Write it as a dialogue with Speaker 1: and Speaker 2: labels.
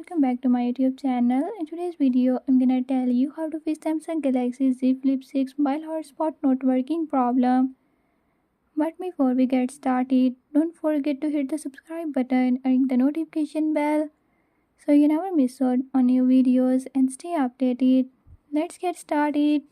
Speaker 1: welcome back to my YouTube channel. In today's video, I'm gonna tell you how to fix Samsung Galaxy Z Flip 6 mobile hotspot not working problem. But before we get started, don't forget to hit the subscribe button and ring the notification bell so you never miss out on new videos and stay updated. Let's get started.